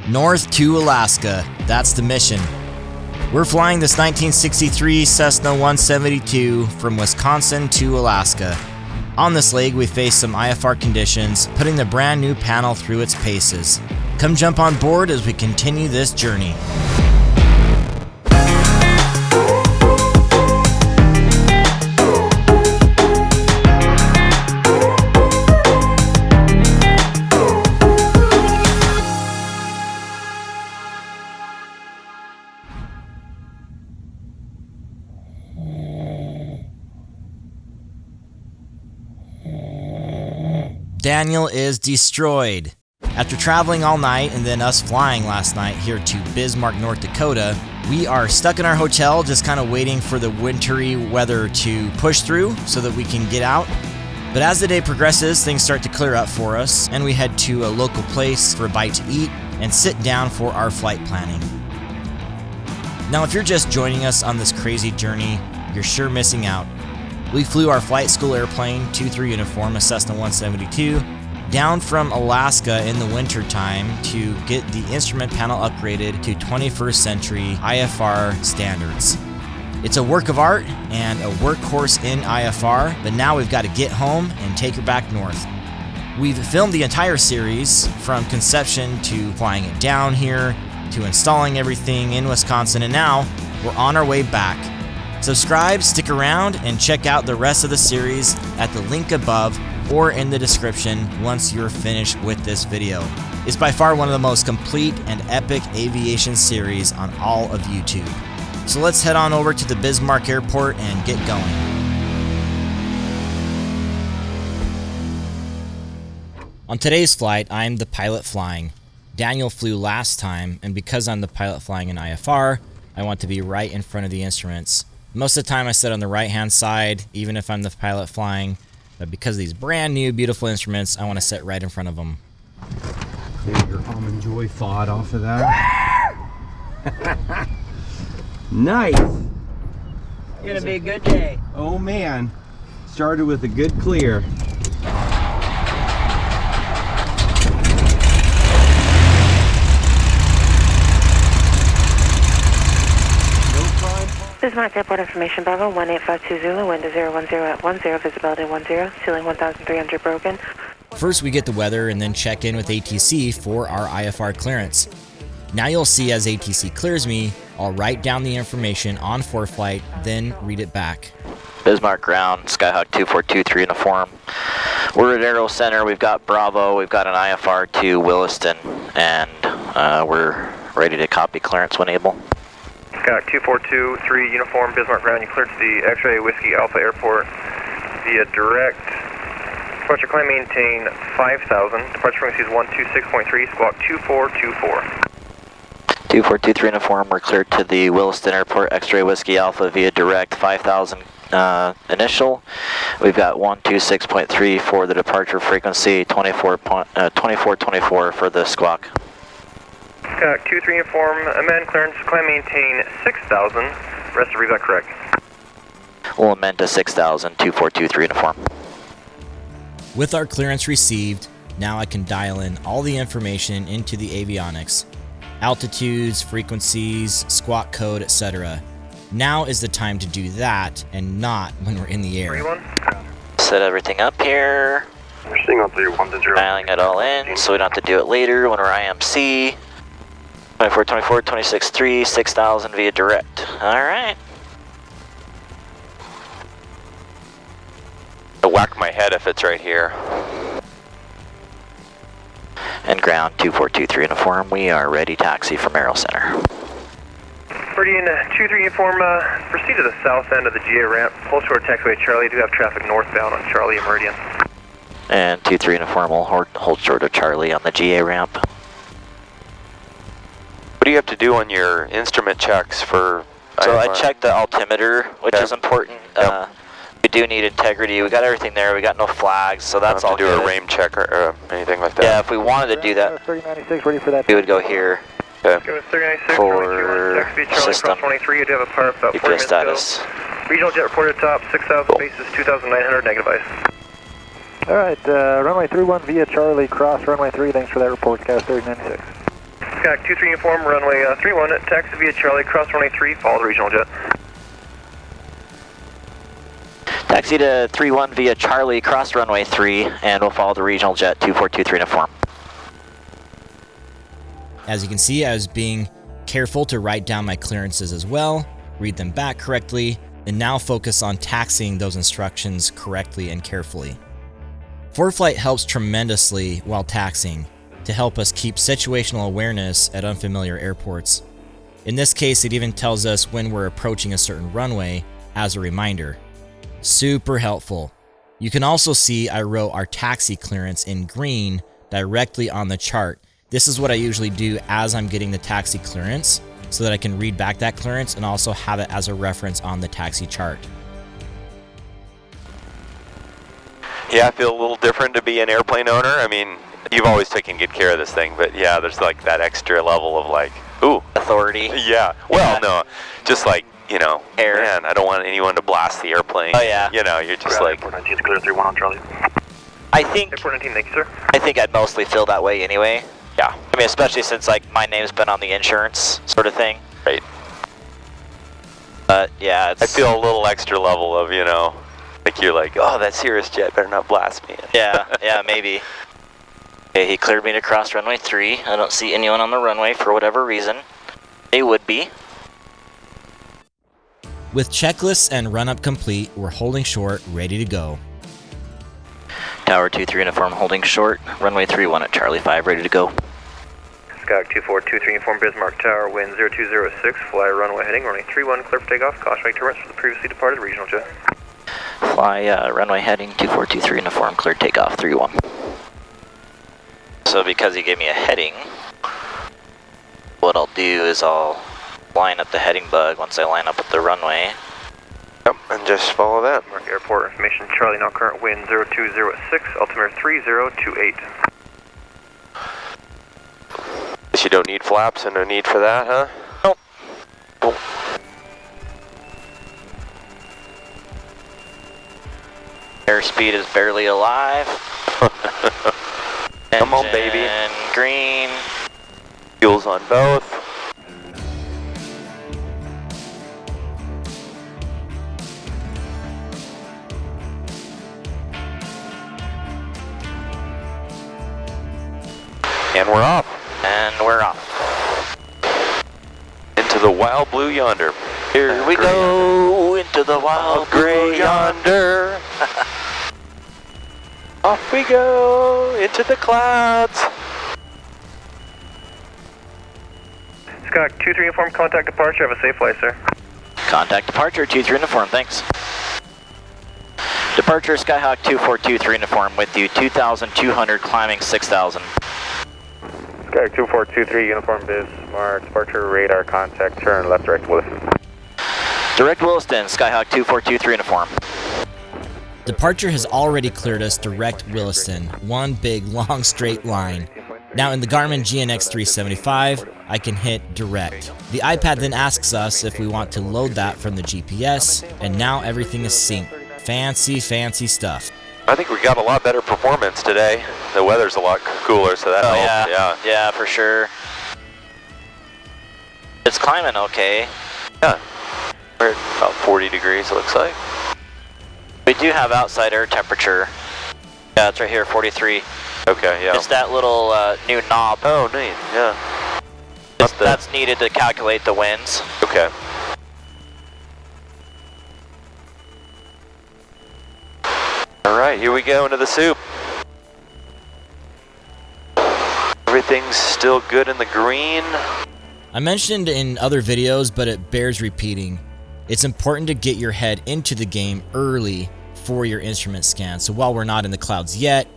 North to Alaska, that's the mission. We're flying this 1963 Cessna 172 from Wisconsin to Alaska. On this leg, we face some IFR conditions, putting the brand new panel through its paces. Come jump on board as we continue this journey. Daniel is destroyed. After traveling all night and then us flying last night here to Bismarck, North Dakota, we are stuck in our hotel just kind of waiting for the wintry weather to push through so that we can get out. But as the day progresses, things start to clear up for us and we head to a local place for a bite to eat and sit down for our flight planning. Now, if you're just joining us on this crazy journey, you're sure missing out. We flew our flight school airplane, 2-3 uniform, a Cessna 172, down from Alaska in the winter time to get the instrument panel upgraded to 21st century IFR standards. It's a work of art and a workhorse in IFR, but now we've got to get home and take her back north. We've filmed the entire series from conception to flying it down here to installing everything in Wisconsin, and now we're on our way back. Subscribe, stick around, and check out the rest of the series at the link above or in the description once you're finished with this video. It's by far one of the most complete and epic aviation series on all of YouTube. So let's head on over to the Bismarck Airport and get going. On today's flight, I'm the pilot flying. Daniel flew last time, and because I'm the pilot flying in IFR, I want to be right in front of the instruments. Most of the time I sit on the right-hand side, even if I'm the pilot flying, but because of these brand new beautiful instruments, I want to sit right in front of them. Clear your almond joy thought off of that. Nice! It's gonna be a good day. Oh man, started with a good clear. Bismarck Airport information, Bravo 1852 Zulu, wind is 010 at 10, visibility 10, ceiling 1,300 broken. First we get the weather and then check in with ATC for our IFR clearance. Now you'll see as ATC clears me, I'll write down the information on ForeFlight, then read it back. Bismarck ground, Skyhawk 2423 uniform. We're at Aero Center, we've got Bravo, we've got an IFR to Williston, and we're ready to copy clearance when able. Skyhawk 2423 uniform, Bismarck ground, you cleared to the X-Ray Whiskey Alpha Airport via direct. Departure climb maintain 5,000, departure frequency is 126.3, squawk 2424. 2423 uniform, we're cleared to the Williston Airport, X-Ray Whiskey Alpha via direct, 5,000 initial. We've got 126.3 for the departure frequency, 2424 for the squawk. 23 uniform, amend clearance, climb maintain 6,000, rest of read correct. We'll amend to 6,000, 2423 uniform. With our clearance received, now I can dial in all the information into the avionics. Altitudes, frequencies, squawk code, etc. Now is the time to do that and not when we're in the air. Set everything up here. Dialing it all in so we don't have to do it later when we're IMC. 2424, 26.3, 6,000 via direct. Alright. I'll whack my head if it's right here. And ground 2423 uniform, we are ready taxi from Aero Center. Meridian 23 uniform, proceed to the south end of the GA ramp, close to our taxiway Charlie. Do have traffic northbound on Charlie and Meridian. And 23 uniform will hold short of Charlie on the GA ramp. What do you have to do on your instrument checks for So IFR? I checked the altimeter, which is important. Yep. We do need integrity. We got everything there. We got no flags, so that's all do good. a RAIM check or anything like that. Yeah, if we wanted to do that, 3096, ready for that. we would go here. Okay. Go with 396, For taxi Charlie system. cross 23, you do have a power up about 40 GPS minutes status. ago. Regional jet reported top, 6,000 bases, 2,900, negative ice. Alright, runway 31 via Charlie, cross runway 3, thanks for that report, Sky 3096. Sky Skyhawk 23 uniform, runway 31, taxi via Charlie, cross runway 3, follow the regional jet. Taxi to 31 via Charlie, cross runway 3, and we'll follow the regional jet 2423 uniform. As you can see, I was being careful to write down my clearances as well, read them back correctly, and now focus on taxiing those instructions correctly and carefully. ForeFlight helps tremendously while taxiing to help us keep situational awareness at unfamiliar airports. In this case, it even tells us when we're approaching a certain runway as a reminder. Super helpful. You can also see I wrote our taxi clearance in green directly on the chart. This is what I usually do as I'm getting the taxi clearance so that I can read back that clearance and also have it as a reference on the taxi chart. Yeah, I feel a little different to be an airplane owner. I mean, you've always taken good care of this thing, but yeah, there's like that extra level of like, ooh. Authority. Yeah, well, Yeah. no, just like, you know, Air. man, I don't want anyone to blast the airplane. Oh, yeah. You know, you're just like, Airport 19 is clear 31 on Charlie. I think Airport 19, thank you, sir. I'd mostly feel that way anyway. yeah, I mean, especially since like my name's been on the insurance sort of thing. right. But yeah, I feel a little extra level of, you know, like you're like, oh, that Cirrus jet better not blast me. yeah, maybe. Okay, he cleared me to cross runway 3. I don't see anyone on the runway for whatever reason. They would be. With checklists and run-up complete, we're holding short, ready to go. Tower 23 uniform holding short. Runway 31 at Charlie 5, ready to go. Skyhawk 2423 uniform, Bismarck Tower, wind 0206, fly runway heading, runway 31, clear for takeoff, cautionary turns for the previously departed regional jet. Fly runway heading 2423 uniform, cleared takeoff 31. So because he gave me a heading, what I'll do is I'll line up the heading bug once I line up with the runway. Yep, and just follow that. Bismarck Airport information, Charlie now current wind 0206, altimeter 3028. Guess you don't need flaps and no need for that, huh? Nope. Cool. Airspeed is barely alive. Come on, baby. And green. Fuel's on both. And we're off. And we're off. Into the wild blue yonder. Here we go into the wild Gray yonder. Off we go into the clouds. Skyhawk 23 uniform, contact departure, have a safe flight, sir. Contact departure 23 uniform, thanks. Departure Skyhawk 2423 uniform with you 2,200 climbing 6,000. Skyhawk 2423 uniform, Bismarck, departure radar contact, turn left direct Williston. Direct Williston, Skyhawk 2423 uniform. Departure has already cleared us direct Williston, one big long straight line. Now in the Garmin GNX 375, I can hit direct. The iPad then asks us if we want to load that from the GPS, and now everything is synced. Fancy, fancy stuff. I think we got a lot better performance today. The weather's a lot cooler, so that helps. Yeah, for sure. It's climbing okay. Yeah. We're at about 40 degrees, it looks like. We do have outside air temperature. Yeah, it's right here, 43. Okay, yeah. It's that little new knob. Oh, neat, yeah. That's needed to calculate the winds. Okay. Alright, here we go into the soup. Everything's still good in the green. I mentioned in other videos, but it bears repeating. It's important to get your head into the game early for your instrument scan. So while we're not in the clouds yet,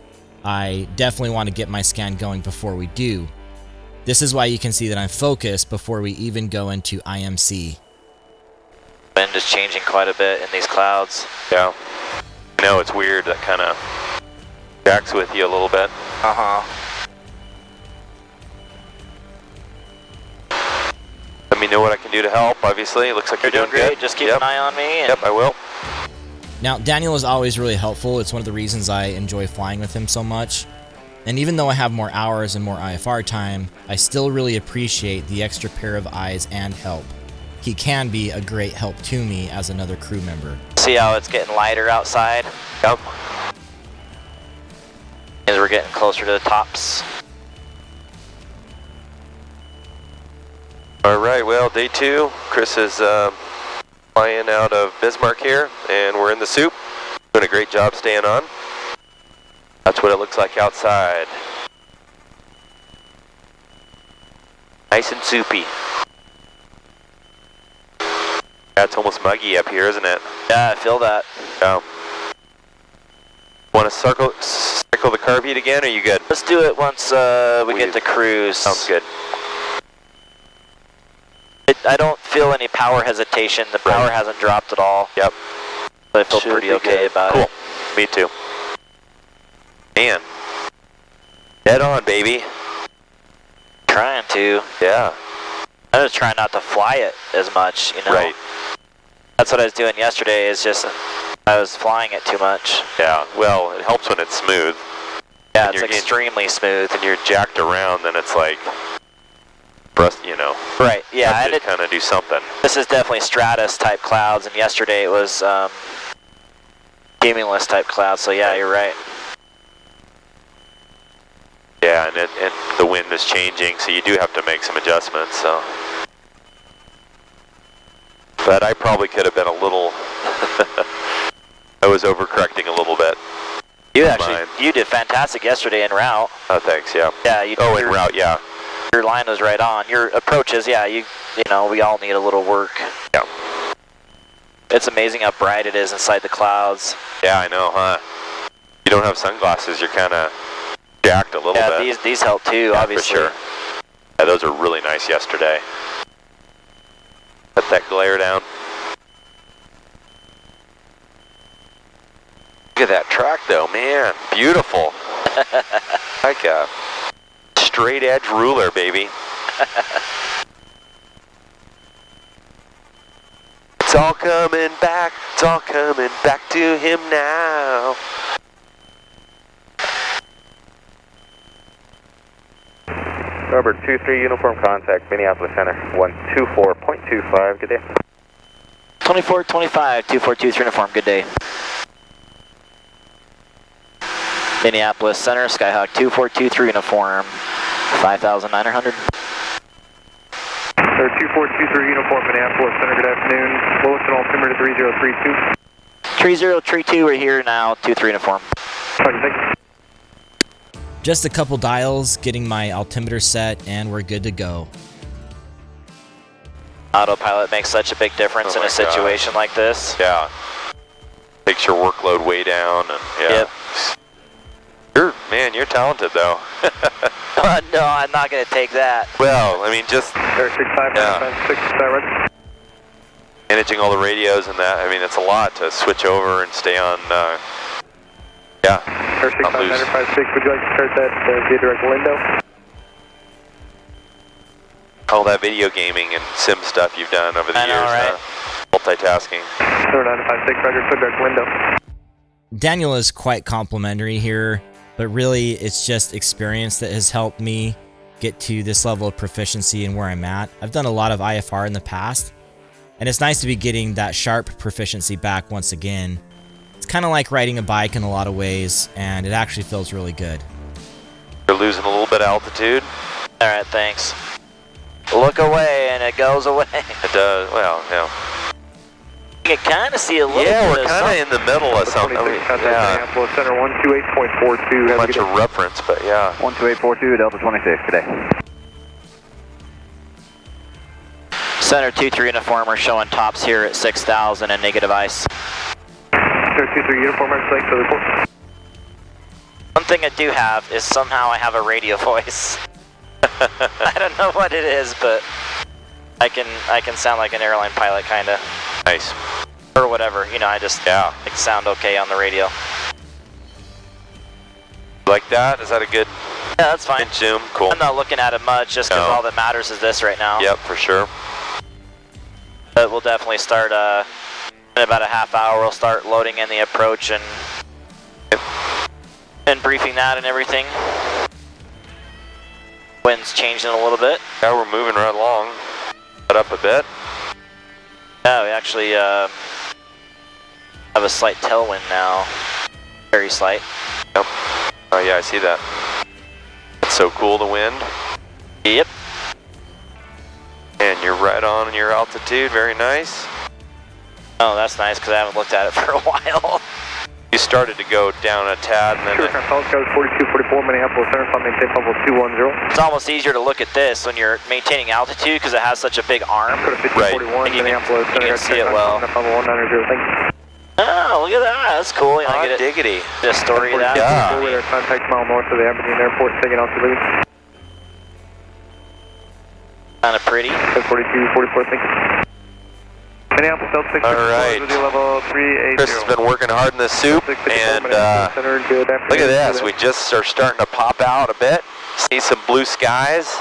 I definitely want to get my scan going before we do. This is why you can see that I'm focused before we even go into IMC. Wind is changing quite a bit in these clouds. Yeah. I know, it's weird, that kind of jacks with you a little bit. Uh-huh. Let me know what I can do to help, obviously. It looks like you're doing great. good. Just keep an eye on me. And Yep, I will. Now, Daniel is always really helpful. It's one of the reasons I enjoy flying with him so much. And even though I have more hours and more IFR time, I still really appreciate the extra pair of eyes and help. He can be a great help to me as another crew member. See how it's getting lighter outside? Yep. As we're getting closer to the tops. All right, well, day 2. Chris is flying out of Bismarck here, and we're in the soup. Doing a great job staying on. That's what it looks like outside. Nice and soupy. Yeah, it's almost muggy up here, isn't it? Yeah, I feel that. Yeah. Want to cycle the carb heat again, or are you good? Let's do it once we get to cruise. Sounds good. I don't feel any power hesitation. The power hasn't dropped at all. Yep. But I feel pretty okay about it. Cool. Me too. Man. Dead on, baby. Trying to. Yeah. I'm just trying not to fly it as much, you know? Right. That's what I was doing yesterday, is just I was flying it too much. Yeah, well, it helps when it's smooth. Yeah, it's extremely smooth. And you're jacked around, then it's like, you know. Right, yeah. Have to kind of do something. This is definitely stratus type clouds, and yesterday it was cumulus type clouds, so yeah, you're right. Yeah, and the wind is changing, so you do have to make some adjustments, so. But I probably could have been a little, I was overcorrecting a little bit. You did fantastic yesterday en route. Oh, thanks, yeah. Yeah, you did. Oh, en route, yeah. Your line was right on. Your approaches, yeah, you know, we all need a little work. Yeah. It's amazing how bright it is inside the clouds. Yeah, I know, huh? You don't have sunglasses, you're kind of jacked a little bit. Yeah, these help too, yeah, obviously. For sure. Yeah, those are really nice yesterday. Let that glare down. Look at that track though, man. Beautiful. Like a straight edge ruler, baby. It's all coming back. It's all coming back to him now. Robert 23 uniform contact, Minneapolis Center, 124.25, good day. 2425, 2423 uniform, good day. Minneapolis Center, Skyhawk 2423 uniform, 5,900. Sir, 2423 uniform, Minneapolis Center, good afternoon. Williston altimeter 3032. 3032, we're here now, 23 uniform. Thank you. Just a couple dials, getting my altimeter set, and we're good to go. Autopilot makes such a big difference in a situation like this. Yeah. Takes your workload way down, and yeah. Yep. You're talented though. No, I'm not going to take that. Well, I mean, just Sir, 65, managing all the radios and that. I mean, it's a lot to switch over and stay on. Yeah. Sir, 65956, would you like to start that via direct window? All that video gaming and sim stuff you've done over the years. Right? Multitasking. Sir, 956, Roger, put direct window. Daniel is quite complimentary here, but really it's just experience that has helped me get to this level of proficiency and where I'm at. I've done a lot of IFR in the past, and it's nice to be getting that sharp proficiency back once again. It's kind of like riding a bike in a lot of ways, and it actually feels really good. You're losing a little bit of altitude. All right, thanks. Look away, and it goes away. It does. Well, yeah. You can kind of see a little bit Yeah, of we're kind of in the middle of something. Yeah. Minneapolis Center, 128.42. Not much of reference, but yeah. 12842, Delta 26, good day. Center 23 uniform, we're showing tops here at 6,000 and negative ice. Sir, 23 uniform, thanks for the report. One thing I do have is somehow I have a radio voice. I don't know what it is, but I can sound like an airline pilot, kind of. Nice. Or whatever, you know, I just like sound okay on the radio. Like that? Is that a good Yeah, that's fine. zoom? Cool. I'm not looking at it much, just because all that matters is this right now. Yep, for sure. But we'll definitely start, in about a half hour, we'll start loading in the approach and briefing that and everything. Wind's changing a little bit. Yeah, we're moving right along. Cut up a bit. Yeah, we actually have a slight tailwind now. Very slight. Yep. Oh yeah, I see that. It's so cool, the wind. Yep. And you're right on your altitude, very nice. Oh, that's nice because I haven't looked at it for a while. You started to go down a tad and then Sure, Code 4244, Minneapolis Center, maintain level 210. It's almost easier to look at this when you're maintaining altitude because it has such a big arm. Code 5041, And you Minneapolis can Center, see it well. level 190, thank you. Oh, look at that. That's cool. You know, hot get it, diggity. the story of that. Yeah. Radar contact mile north of the Aberdeen Airport, taking altitude. Kind of pretty. Code 4244, thank you. Minneapolis Delta 6 All right. level 380. Chris has been working hard in the soup, and look at this. We just are starting to pop out a bit. See some blue skies.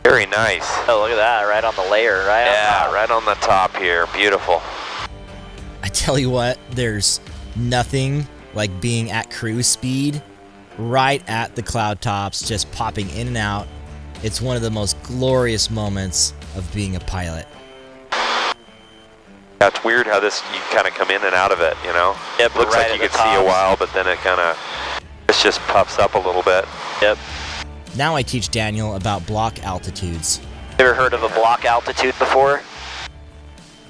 Very nice. Oh, look at that. Right on the layer, right? Yeah, right on the top here. Beautiful. I tell you what, there's nothing like being at cruise speed right at the cloud tops, just popping in and out. It's one of the most glorious moments of being a pilot. Yeah, it's weird how this, you kind of come in and out of it, you know? Yep, Looks right like you at could the see a tops. while, but then it kind of, this just puffs up a little bit. Yep. Now I teach Daniel about block altitudes. Ever heard of a block altitude before?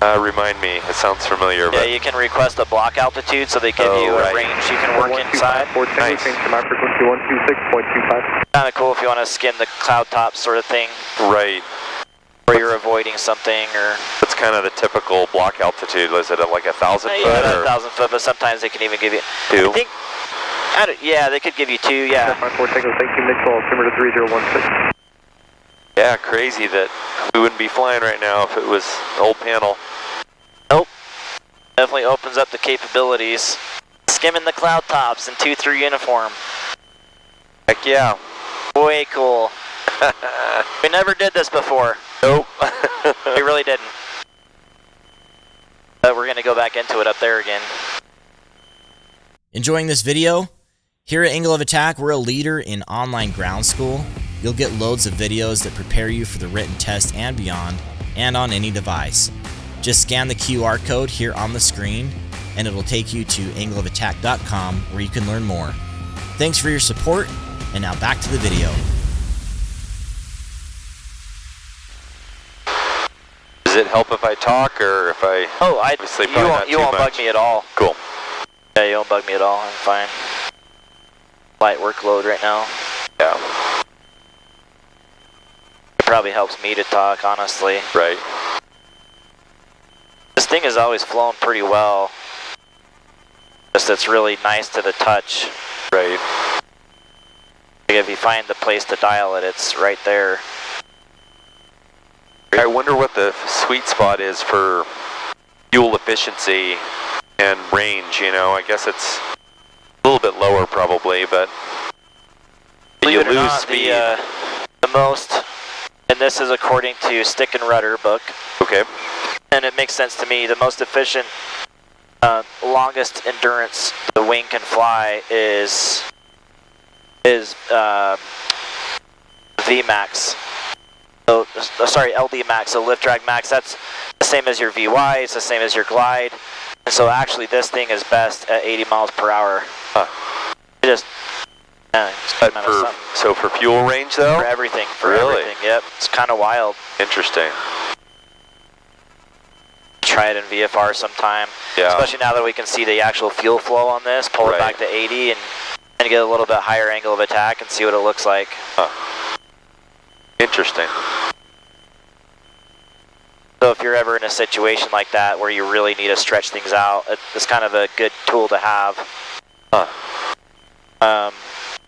Remind me, it sounds familiar, Yeah, but you can request a block altitude so they give Oh, you a right. range you can work inside. Nice. Change to my frequency 126.25. Kind of cool if you want to skim the cloud top sort of thing right. where you're avoiding something or... It's kind of the typical block altitude. Was it at like 1,000 foot? Yeah, about or 1,000 foot, but sometimes they can even give you... two? I think... yeah, they could give you 2, yeah. 54 Tango, thank you, Mixwell, altimeter 3016. Yeah, crazy that we wouldn't be flying right now if it was an old panel. Nope. Definitely opens up the capabilities. Skimming the cloud tops in 2-3 uniform. Heck yeah. Way cool. We never did this before. Nope. We really didn't. But we're going to go back into it up there again. Enjoying this video? Here at Angle of Attack, we're a leader in online ground school. You'll get loads of videos that prepare you for the written test and beyond, and on any device. Just scan the QR code here on the screen, and it'll take you to angleofattack.com where you can learn more. Thanks for your support, and now back to the video. Does it help if I talk or if I... Oh, Obviously, probably not you too won't much. bug me at all. Cool. Yeah, you won't bug me at all. I'm fine. Light workload right now. Yeah. It probably helps me to talk, honestly. Right. This thing has always flown pretty well. Just it's really nice to the touch. Right. Like if you find the place to dial it, it's right there. I wonder what the sweet spot is for fuel efficiency and range, you know? I guess it's a little bit lower probably, but you Believe it or lose not, speed. The most, and this is according to Stick and Rudder book, Okay. and it makes sense to me, the most efficient, longest endurance the wing can fly is VMAX. So, sorry, LD max, so lift drag max, that's the same as your VY, it's the same as your glide. And so actually this thing is best at 80 miles per hour. Huh. It just, But so for fuel range though? for everything, for Really? everything, yep. It's kind of wild. Interesting. Try it in VFR sometime. Yeah. Especially now that we can see the actual fuel flow on this, pull Right. it back to 80 and get a little bit higher angle of attack and see what it looks like. Huh. Interesting. So if you're ever in a situation like that where you really need to stretch things out, it's kind of a good tool to have. Huh.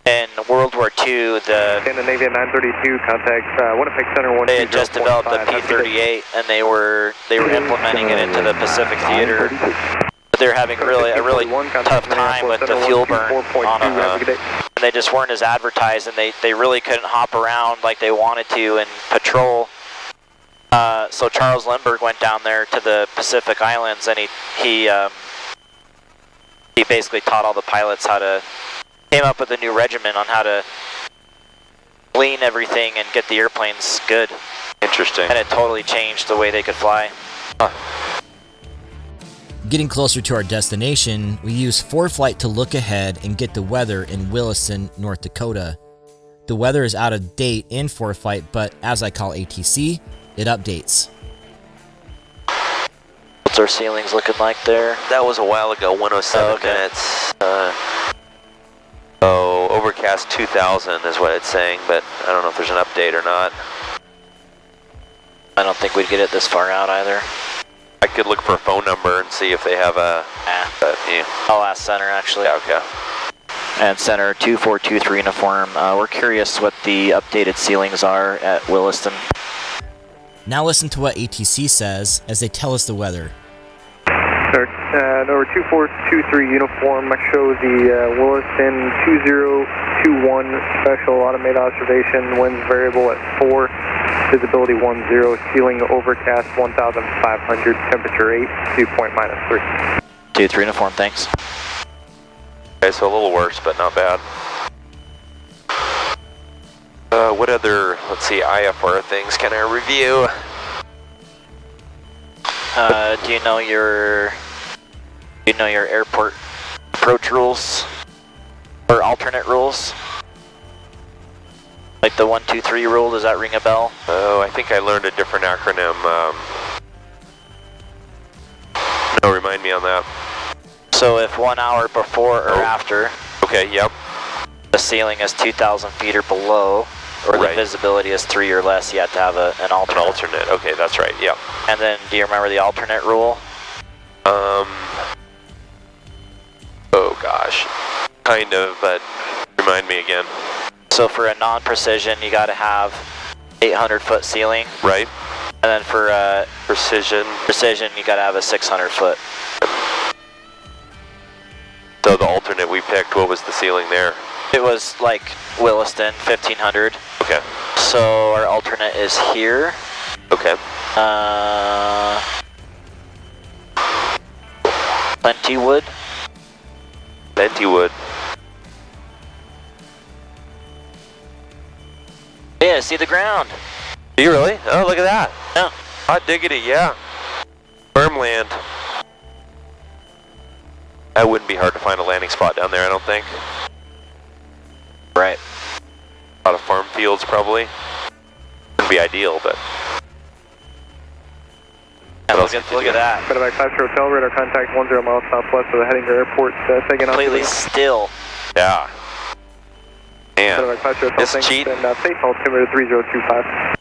In World War II, Scandinavia 932, contact Winnipeg Center 120.5. they had just developed the P-38 and they were implementing it into the Pacific Theater. But they're having a really tough time with the fuel burn on them. And they just weren't as advertised, and they really couldn't hop around like they wanted to and patrol. So Charles Lindbergh went down there to the Pacific Islands, and he basically taught all the pilots how to, came up with a new regimen on how to clean clean everything and get the airplanes good. Interesting. And it totally changed the way they could fly. Getting closer to our destination, we use ForeFlight to look ahead and get the weather in Williston, North Dakota. The weather is out of date in ForeFlight, but as I call ATC, it updates. What's our ceilings looking like there? That was a while ago, 107 okay. minutes. Overcast 2000 is what it's saying, but I don't know if there's an update or not. I don't think we'd get it this far out either. I could look for a phone number and see if they have a... But, yeah. I'll ask Center actually. Yeah, okay. And Center 2423 uniform. We're curious what the updated ceilings are at Williston. Now listen to what ATC says as they tell us the weather. Number 2423 uniform, I show the Williston 2021 special automated observation, winds variable at 4, visibility 10, ceiling overcast 1,500, temperature 8, dew point -3. 23 uniform, thanks. Okay, so a little worse, but not bad. What other, let's see, IFR things can I review? Do you know your airport approach rules or alternate rules? Like the 1, 2, 3 rule, does that ring a bell? Oh, I think I learned a different acronym. No, remind me on that. So if 1 hour before or after, okay, yep, the ceiling is 2,000 feet or below, or the visibility is 3 or less, you have to have an alternate. An alternate, okay, that's right, yep. And then, do you remember the alternate rule? Oh gosh, kind of, but remind me again. So for a non-precision, you got to have 800-foot ceiling. Right. And then for precision, you got to have a 600-foot. So the alternate we picked, what was the ceiling there? It was like Williston, 1,500. Okay. So our alternate is here. Okay. Plentywood. Plentywood. Yeah, see the ground. Do you really? Oh, look at that. Yeah. Hot diggity, yeah. Farmland. That wouldn't be hard to find a landing spot down there, I don't think. Right. A lot of farm fields, probably. Wouldn't be ideal, but... And look at that. Medevac Classroom Hotel, radar contact 10 miles southwest of the Hedinger Airport, taking off. Completely still. Yeah. Man, Medevac Classroom Hotel, it's cheating. and safe altimeter 3025.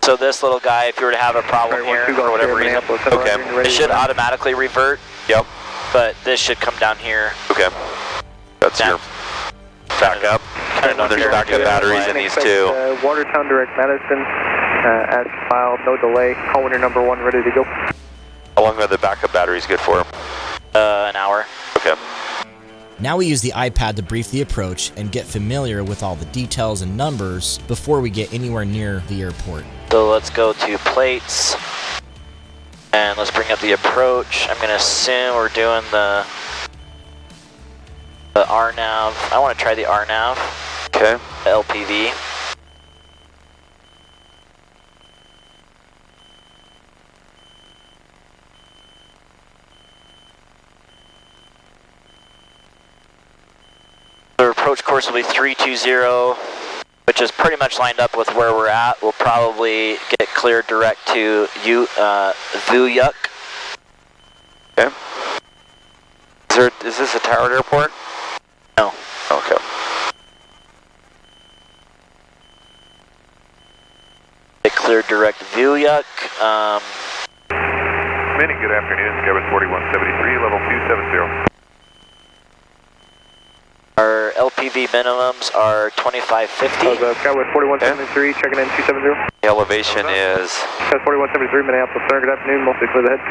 So this little guy, if you were to have a problem here for whatever reason, okay, it should automatically revert. Yep. But this should come down here. Okay. That's your backup. There's backup batteries in these too. Watertown Direct Madison, as filed, no delay. Call winner number 1, ready to go. How long are the backup batteries good for? An hour. Okay. Now we use the iPad to brief the approach and get familiar with all the details and numbers before we get anywhere near the airport. So let's go to plates. And let's bring up the approach. I'm going to assume we're doing the RNAV. I want to try the RNAV. Okay. The LPV. The approach course will be 320, which is pretty much lined up with where we're at. We'll probably get cleared direct to Vuyuk. Okay. Is this a towered airport? No. Okay. Get cleared direct to Vuyuk. Many good afternoon, Skyway 4173, level 270. Our LPV minimums are 2550. Skyway 4173, checking in 270. The elevation is... Skyway 4173, Minneapolis Center, good afternoon, mostly clear the head.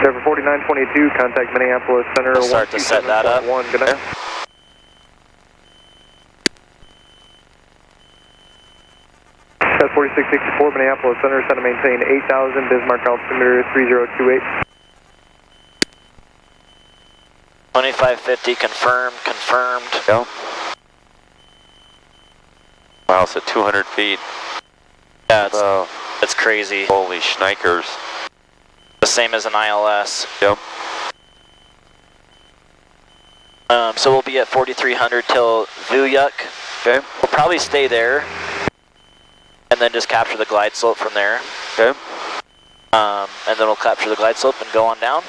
Skyway 4922, contact Minneapolis Center. We'll start to set that up. Good night. Skyway 4664, Minneapolis Center, set to maintain 8,000, Bismarck altimeter 3028. 2550 confirmed. Go. almost at 200 feet. Yeah, it's crazy. Holy shnikers. The same as an ILS. Yep. So we'll be at 4,300 till Vuyuk. Okay. We'll probably stay there, and then just capture the glide slope from there. Okay. And then we'll capture the glide slope and go on down.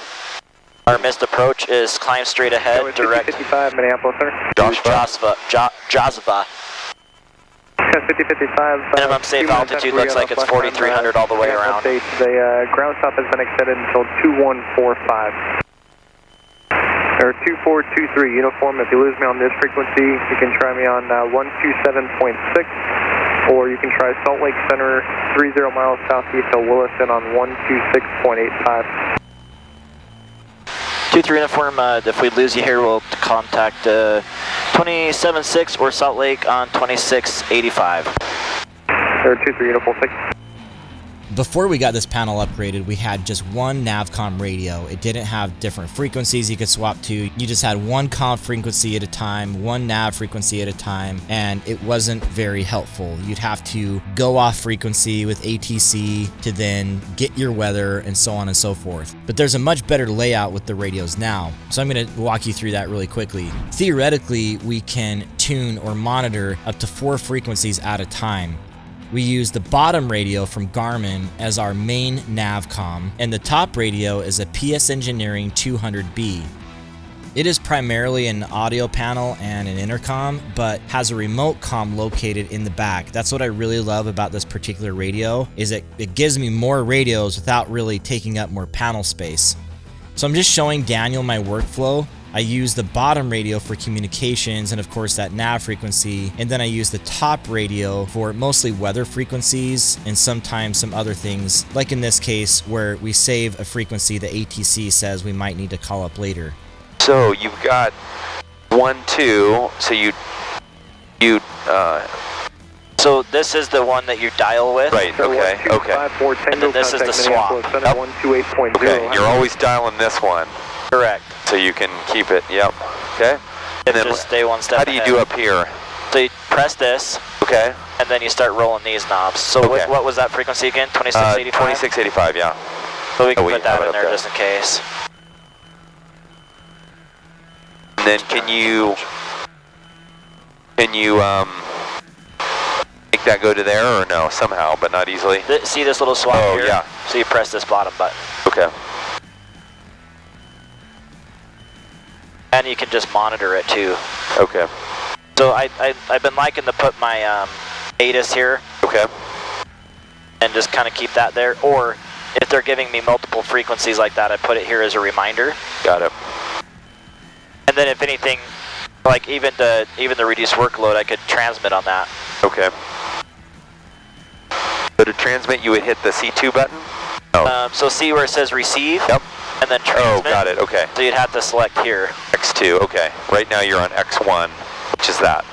Our missed approach is climb straight ahead, direct 55, Minneapolis Center. Jazva. 5055. Minimum safe altitude looks like it's 4,300 all the way around. The ground stop has been extended until 2145. Or 2423, uniform. If you lose me on this frequency, you can try me on 127.6, or you can try Salt Lake Center 30 miles southeast of Williston on 126.85. 2-3 uniform, if we lose you here, we'll contact 27.6 or Salt Lake on 2685. Or 2-3 uniform 6. Before we got this panel upgraded, we had just one Navcom radio. It didn't have different frequencies you could swap to. You just had one comm frequency at a time, one nav frequency at a time, and it wasn't very helpful. You'd have to go off frequency with ATC to then get your weather and so on and so forth. But there's a much better layout with the radios now, so I'm going to walk you through that really quickly. Theoretically, we can tune or monitor up to 4 frequencies at a time. We use the bottom radio from Garmin as our main Navcom, and the top radio is a PS Engineering 200B. It is primarily an audio panel and an intercom, but has a remote comm located in the back. That's what I really love about this particular radio, is it gives me more radios without really taking up more panel space. So I'm just showing Daniel my workflow. I use the bottom radio for communications and of course that nav frequency, and then I use the top radio for mostly weather frequencies and sometimes some other things, like in this case where we save a frequency the ATC says we might need to call up later. So you've got 1, 2, so so this is the one that you dial with? Right, okay, okay. And then this is the swap. Yep. Okay, you're always dialing this one. Correct. So you can keep it, yep. Okay. And then just stay one step how do you ahead. do up here? So you press this. Okay. And then you start rolling these knobs. So okay. what was that frequency again? 2685? 2685, yeah. So we can put that in there just in case. And then can you make that go to there or no? Somehow, but not easily. See this little swap here? Oh, yeah. So you press this bottom button. Okay. And you can just monitor it too. Okay. So I've been liking to put my ATIS here. Okay. And just kind of keep that there. Or if they're giving me multiple frequencies like that, I put it here as a reminder. Got it. And then if anything, like even the reduced workload, I could transmit on that. Okay. So to transmit, you would hit the C2 button? Oh. So see where it says receive? Yep. And then transmit. Oh, got it, okay. So you'd have to select here. X2, okay. Right now you're on X1, which is that.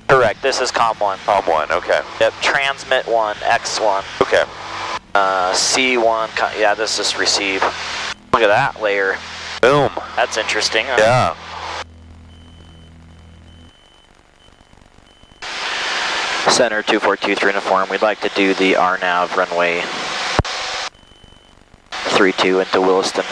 Correct, this is COM1. COM1, okay. Yep, transmit 1, X1. Okay. C1, yeah, this is receive. Look at that layer. Boom. That's interesting. Yeah. Center 2423 uniform, we'd like to do the RNAV runway 32 into Williston. So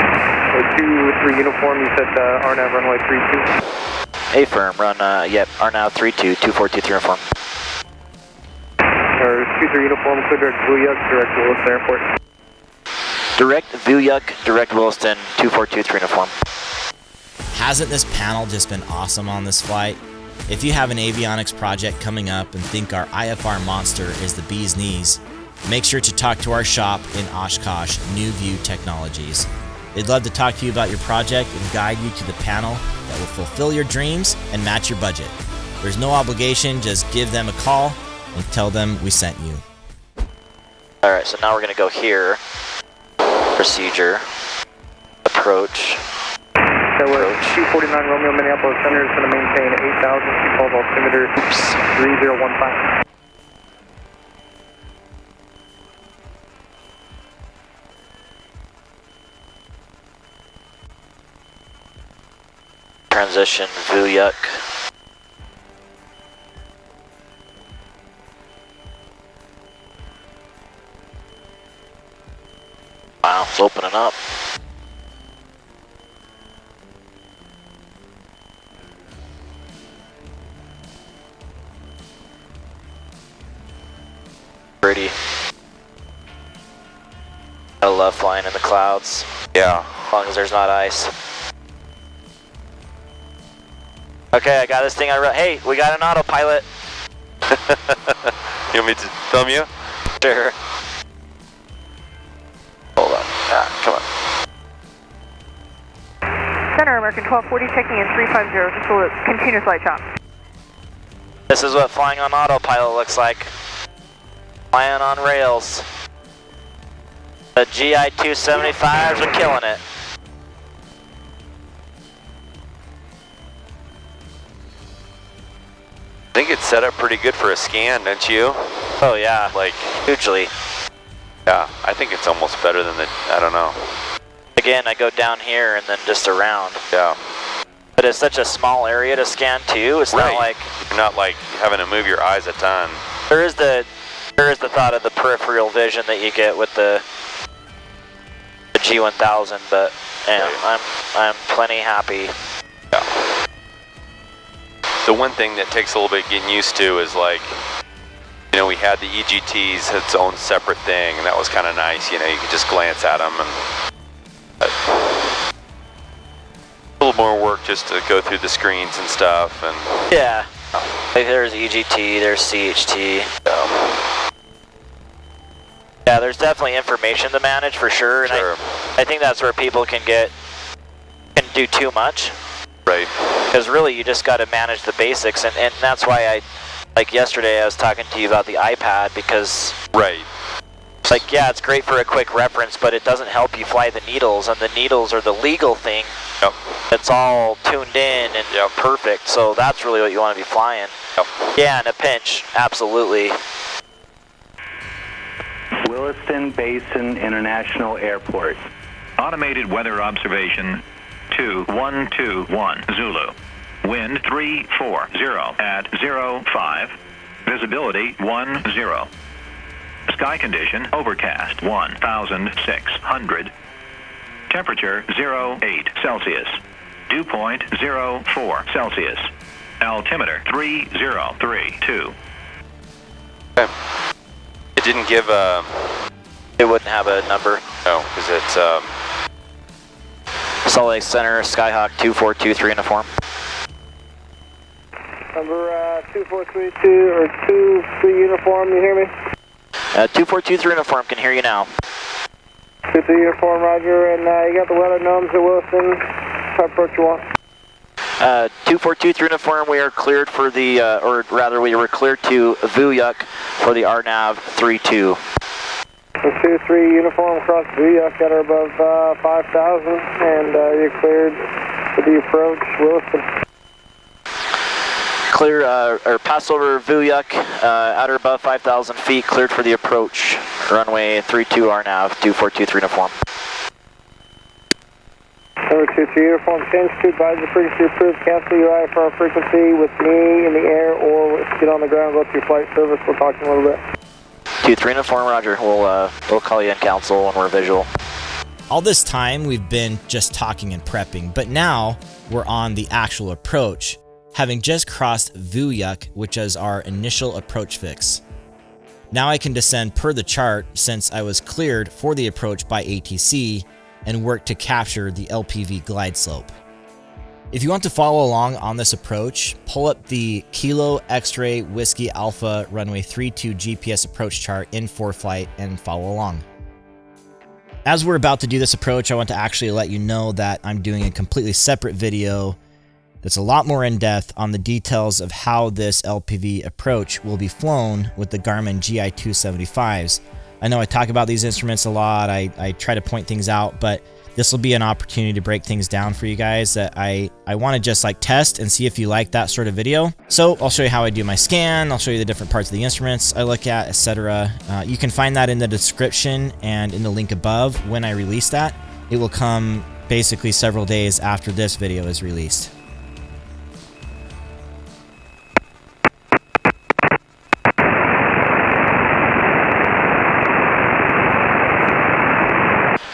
2-3 uniform, you said RNAV runway 32? A-firm, run, yep, RNAV 32, 2423 uniform. Or 2-3 uniform, clear direct Vuyuk, direct Williston Airport. Direct Vuyuk, direct Williston, 2423 uniform. Hasn't this panel just been awesome on this flight? If you have an avionics project coming up and think our IFR monster is the bee's knees, make sure to talk to our shop in Oshkosh, New View Technologies. They'd love to talk to you about your project and guide you to the panel that will fulfill your dreams and match your budget. There's no obligation, just give them a call and tell them we sent you. Alright, so now we're going to go here. Procedure. Approach. So 249 Romeo Minneapolis Center is going to maintain 8,000, 212 altimeter 3015. transition Vuyuk. Wow, it's opening up. Pretty. I love flying in the clouds. Yeah. As long as there's not ice. Okay, I got this thing. Hey, we got an autopilot. You want me to film you? Sure. Hold on. Come on. Center American 1240, checking in 350, just a continuous light chop. This is what flying on autopilot looks like. Flying on rails. The GI-275s are killing it. I think it's set up pretty good for a scan, don't you? Oh yeah, Like, hugely. yeah, I think it's almost better than the, I don't know. Again, I go down here and then just around. Yeah. But it's such a small area to scan too. It's Right. not like You're not like having to move your eyes a ton. there is the thought of the peripheral vision that you get with the G1000, but man, I'm plenty happy. Yeah. The one thing that takes a little bit getting used to is like, you know, we had the EGTs, its own separate thing, and that was kind of nice. You know, you could just glance at them, and a little more work just to go through the screens and stuff. And Yeah, like there's EGT, there's CHT. Yeah, there's definitely information to manage for sure, and Sure. I think that's where people can do too much. right, Because really, you just got to manage the basics, and that's why like yesterday I was talking to you about the iPad, because right, like, yeah, it's great for a quick reference, but it doesn't help you fly the needles, and the needles are the legal thing. yep, It's all tuned in and perfect, so that's really what you want to be flying. yep. Yeah, in a pinch, absolutely. Williston Basin International Airport. Automated weather observation 2121 Zulu. Wind 340 at 05. Visibility 10. Sky condition overcast 1600. Temperature 08 Celsius. Dew point 04 Celsius. Altimeter 3032. Okay. It didn't give a, It wouldn't have a number. no, because it's, Salt Lake Center, Skyhawk 2423 uniform. Number 2432 or 23 uniform, you hear me? 2423 uniform, can hear you now. 23 uniform, roger, and you got the weather gnomes at Williston. What approach you want? 2423 uniform, we are cleared for the, or rather we were cleared to Vuyuk for the RNAV 32. 23 uniform across Vuyuk at or above 5,000, and you're cleared for the approach, Williston. Clear, or pass over Vuyuk, at or above 5,000 feet, cleared for the approach. Runway 32 RNAV 2423 uniform. Number 23 uniform, change to advisor frequency approved, cancel your IFR frequency with me in the air, or get on the ground, go through flight service, we'll talk in a little bit. 23 uniform, roger. We'll call you in council when we're visual. All this time we've been just talking and prepping, but now we're on the actual approach, having just crossed Vuyuk, which is our initial approach fix. Now I can descend per the chart since I was cleared for the approach by ATC and work to capture the LPV glide slope. If you want to follow along on this approach, pull up the Kilo X-Ray Whiskey Alpha runway 32 GPS approach chart in ForeFlight and follow along. As we're about to do this approach, I want to actually let you know that I'm doing a completely separate video that's a lot more in-depth on the details of how this LPV approach will be flown with the Garmin GI-275s. I know I talk about these instruments a lot, I try to point things out, but this will be an opportunity to break things down for you guys that I want to just like test and see if you like that sort of video. So I'll show you how I do my scan, I'll show you the different parts of the instruments I look at, etc. You can find that in the description and in the link above when I release that. It will come basically several days after this video is released.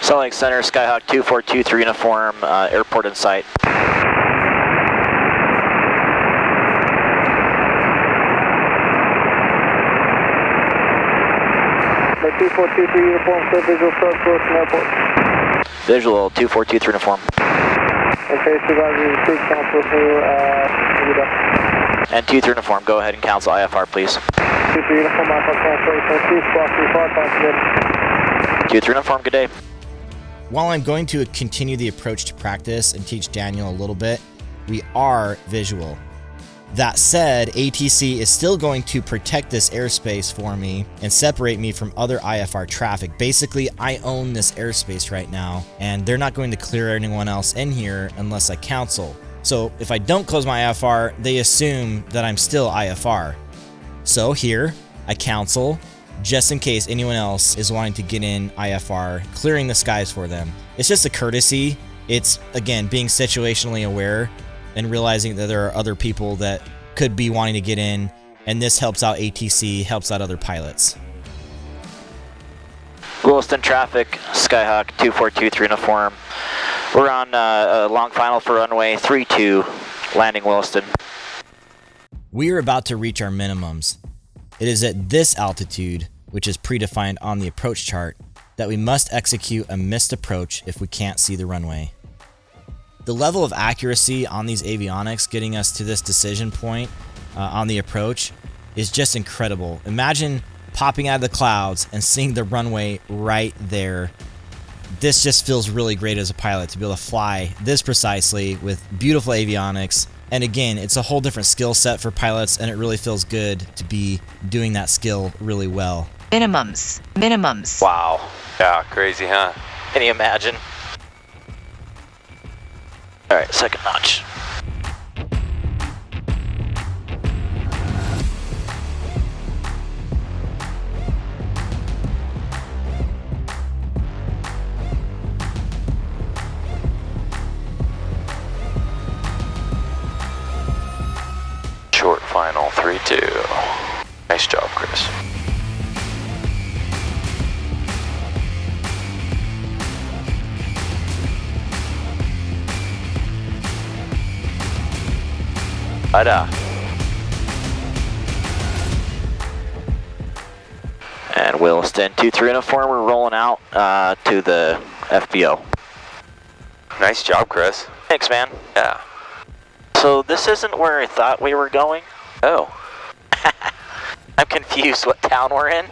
Salt Lake Center, Skyhawk 2423 uniform, airport in sight. 2423 uniform, clear visual start Williston Airport. Visual 2423 uniform. Okay, supervisor, please cancel to And 23 uniform, go ahead and cancel IFR, please. 23 uniform, IFR cancellation, 2 squawk 35, cancel. 23 uniform, good day. While I'm going to continue the approach to practice and teach Daniel a little bit, we are visual. That said, ATC is still going to protect this airspace for me and separate me from other IFR traffic. Basically, I own this airspace right now, and they're not going to clear anyone else in here unless I counsel. So if I don't close my IFR, they assume that I'm still IFR. So here, I counsel, just in case anyone else is wanting to get in IFR, clearing the skies for them. It's just a courtesy. It's, again, being situationally aware and realizing that there are other people that could be wanting to get in, and this helps out ATC, helps out other pilots. Williston traffic, Skyhawk 2423 uniform. We're on a long final for runway 32, landing Williston. We are about to reach our minimums. It is at this altitude, which is predefined on the approach chart, that we must execute a missed approach if we can't see the runway. The level of accuracy on these avionics getting us to this decision point on the approach is just incredible. Imagine popping out of the clouds and seeing the runway right there. This just feels really great as a pilot to be able to fly this precisely with beautiful avionics. And again, it's a whole different skill set for pilots, and it really feels good to be doing that skill really well. Minimums. Wow. Yeah, crazy, huh? Can you imagine? All right, second notch. Short final 3-2. Nice job, Chris. And Williston 23 uniform, we're rolling out to the FBO. Nice job, Chris. Thanks, man. Yeah. So this isn't where I thought we were going. Oh. I'm confused what town we're in.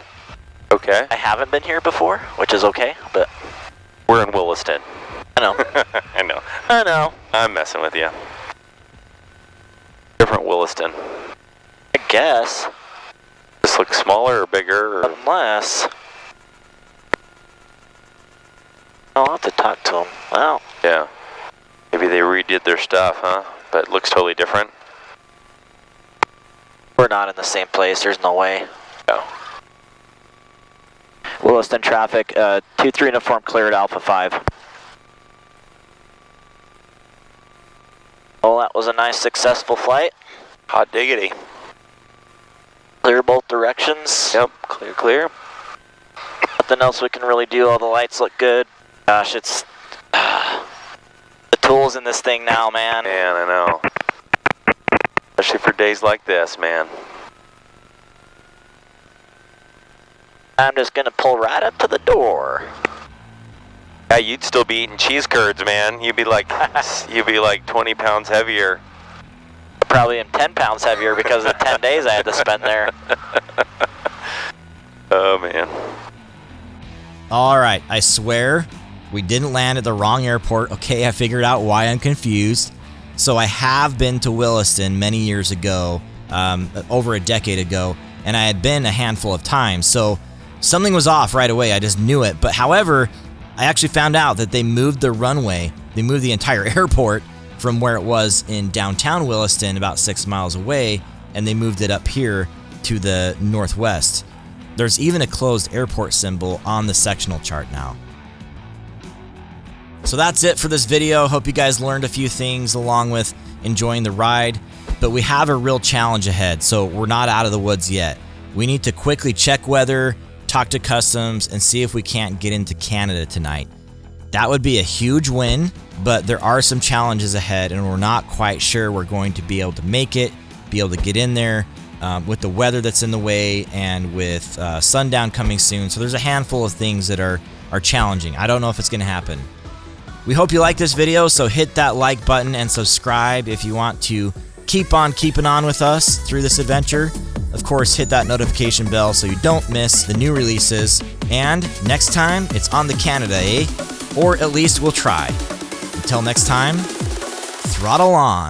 Okay. I haven't been here before, which is okay, but We're in Williston. I know. I know. I'm messing with you. Different Williston. I guess. This looks smaller or bigger? Or... Unless... I'll have to talk to them. Well. Yeah. Maybe they redid their stuff, huh? But it looks totally different. We're not in the same place. There's no way. No. Williston traffic, 23 uniform cleared Alpha 5. Well, that was a nice successful flight. Hot diggity. Clear both directions. Yep, clear. Nothing else we can really do. All the lights look good. Gosh, it's the tools in this thing now, man. Man, I know. Especially for days like this, man. I'm just gonna pull right up to the door. Yeah, you'd still be eating cheese curds, man. You'd be like 20 pounds heavier. Probably am 10 pounds heavier because of the 10 days I had to spend there. Oh, man. All right, I swear we didn't land at the wrong airport. Okay, I figured out why I'm confused. So I have been to Williston many years ago, over a decade ago, and I had been a handful of times. So something was off right away. I just knew it. But however, I actually found out that they moved the runway. They moved the entire airport from where it was in downtown Williston, about 6 miles away, and they moved it up here to the northwest. There's even a closed airport symbol on the sectional chart now. So that's it for this video. Hope you guys learned a few things along with enjoying the ride, but we have a real challenge ahead, so we're not out of the woods yet. We need to quickly check weather, talk to customs, and see if we can't get into Canada tonight. That would be a huge win, but there are some challenges ahead, and we're not quite sure we're going to be able to make it, be able to get in there with the weather that's in the way and with sundown coming soon. So there's a handful of things that are challenging. I don't know if it's going to happen. We hope you like this video, so hit that like button and subscribe if you want to keep on keeping on with us through this adventure. Of course, hit that notification bell so you don't miss the new releases. And next time, it's on the Canada, eh? Or at least we'll try. Until next time, throttle on.